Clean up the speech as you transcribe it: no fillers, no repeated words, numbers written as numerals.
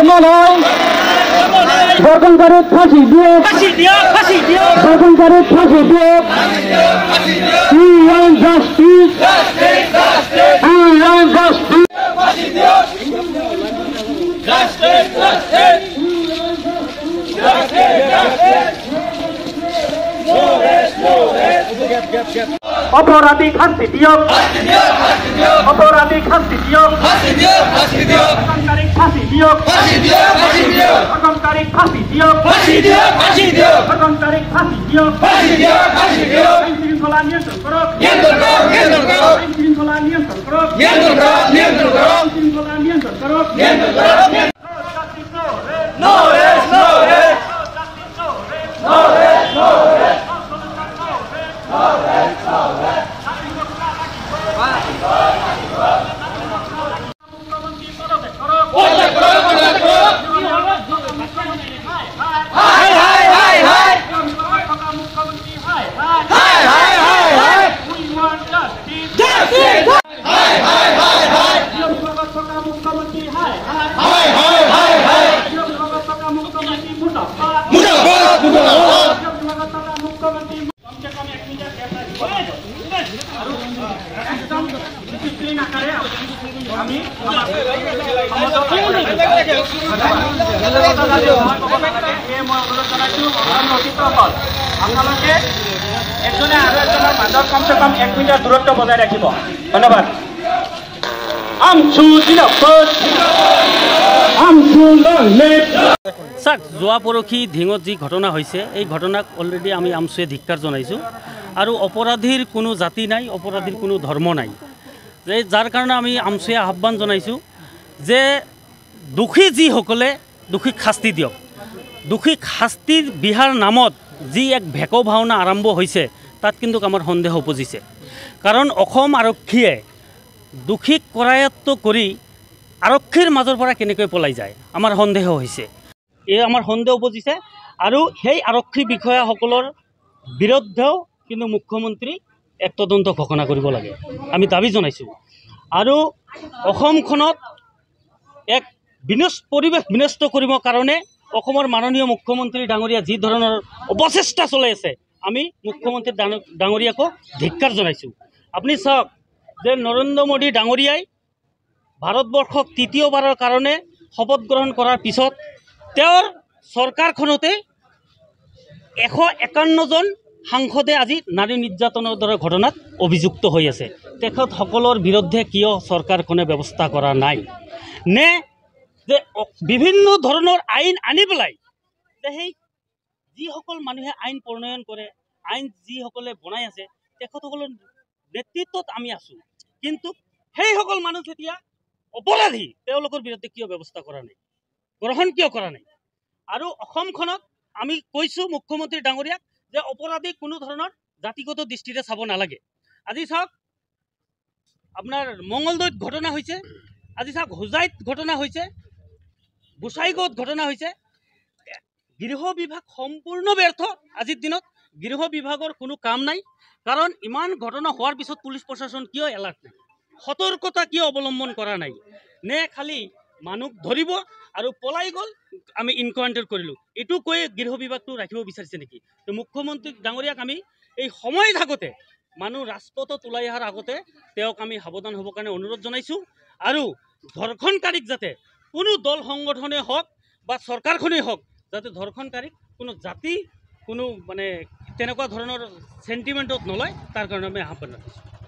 ধর্ম নয় ধর্ষণকারীর ফাঁসি দিও ধর্ষণকারীর ফাঁসি দিও We want justice We want justice অপরাধী শাস্তি দিও অপরাধী শাস্তি দিও ধর্ষণকারীর ফাঁসি দিও ধর্ষণকারীর ফাঁসি দিও ধর্ষণকারীর ফাঁসি দিও আইন শৃঙ্খলা নিয়ন্ত্রণ করো আইন শৃঙ্খলা নিয়ন্ত্রণ করো আইন শৃঙ্খলা নিয়ন্ত্রণ করো No rest, no rest. No rest, no rest. No rest, no rest. আপোনালোকে একজনে আৰু এজনৰ মাজত কমসে কম 1 মিটাৰ দূৰত্ব বজাই ৰাখিব ধন্যবাদ স্যাৰ যোৱা পৰহি ধিঙত যি ঘটনা হৈছে এই ঘটনাক অলৰেডি আমি আমচুৱে ধিক্কাৰ জনাইছোঁ আৰু অপৰাধীৰ কোনো জাতি নাই অপৰাধীৰ কোনো ধৰ্ম নাই যে যাৰ কাৰণে আমি আমচুৱে আহ্বান জনাইছোঁ যে দোষী যিসকলে দোষীক শাস্তি দিয়ক দোষীক শাস্তিৰ বিহাৰ নামত যি এক ভেক ভাওনা আৰম্ভ হৈছে তাত কিন্তু আমাৰ সন্দেহ উপজিছে কাৰণ অসম আৰক্ষীয়ে দোষীক কৰায়ত্ব কৰি আৰক্ষীৰ মাজৰ পৰা কেনেকৈ পলাই যায় আমাৰ সন্দেহ হৈছে এই আমাৰ সন্দেহ উপজিছে আৰু সেই আৰক্ষী বিষয়াসকলৰ বিৰুদ্ধেও কিন্তু মুখ্যমন্ত্ৰী এক তদন্ত ঘোষণা কৰিব লাগে আমি দাবী জনাইছোঁ আৰু অসমখনত এক পৰিৱেশ বিনষ্ট কৰিবৰ কাৰণে অসমৰ মাননীয় মুখ্যমন্ত্ৰী ডাঙৰীয়া যি ধৰণৰ অপচেষ্টা চলাই আছে আমি মুখ্যমন্ত্ৰী ডাঙৰীয়াকো ধিক্কাৰ জনাইছোঁ আপুনি চাওক যে নৰেন্দ্ৰ মোদী ডাঙৰীয়াই ভাৰতবৰ্ষক তৃতীয়বাৰৰ কাৰণে শপত গ্ৰহণ কৰাৰ পিছত তেওঁৰ চৰকাৰখনতে 151জন সাংসদে আজি নাৰী নিৰ্যাতনৰ দৰে ঘটনাত অভিযুক্ত হৈ আছে তেখেতসকলৰ বিৰুদ্ধে কিয় চৰকাৰখনে ব্যৱস্থা কৰা নাই নে যে বিভিন্ন ধৰণৰ আইন আনি পেলাই যে সেই যিসকল মানুহে আইন প্ৰণয়ন কৰে আইন যিসকলে বনাই আছে তেখেতসকলৰ নেতৃত্বত আমি আছোঁ কিন্তু সেইসকল মানুহ যেতিয়া অপৰাধী তেওঁলোকৰ বিৰুদ্ধে কিয় ব্যৱস্থা কৰা নাই গ্ৰহণ কিয় কৰা নাই আৰু অসমখনত আমি কৈছোঁ মুখ্যমন্ত্ৰী ডাঙৰীয়াক যে অপৰাধী কোনো ধৰণৰ জাতিগত দৃষ্টিৰে চাব নালাগে আজি চাওক আপোনাৰ মংগলদৈত ঘটনা হৈছে আজি চাওক হোজাইত ঘটনা হৈছে গোসাইগাঁৱত ঘটনা হৈছে গৃহ বিভাগ সম্পূৰ্ণ ব্যৰ্থ আজিৰ দিনত গৃহ বিভাগৰ কোনো কাম নাই কাৰণ ইমান ঘটনা হোৱাৰ পিছত পুলিচ প্ৰশাসন কিয় এলাৰ্ট নাই সতৰ্কতা কিয় অৱলম্বন কৰা নাই নে খালি মানুহ ধৰিব আৰু পলাই গ'ল আমি ইনকাউণ্টাৰ কৰিলোঁ এইটো কৈ গৃহ বিভাগটো ৰাখিব বিচাৰিছে নেকি তো মুখ্যমন্ত্ৰী ডাঙৰীয়াক আমি এই সময় থাকোঁতে মানুহ ৰাজপথত ওলাই অহাৰ আগতে তেওঁক আমি সাৱধান হ'বৰ কাৰণে অনুৰোধ জনাইছোঁ আৰু ধৰ্ষণকাৰীক যাতে কোনো দল সংগঠনে হওক বা চৰকাৰখনেই হওক যাতে ধৰ্ষণকাৰীক কোনো জাতি কোনো মানে তেনেকুৱা ধৰণৰ চেণ্টিমেণ্টত নলয় তাৰ কাৰণে আমি আহ্বান ৰাখিছোঁ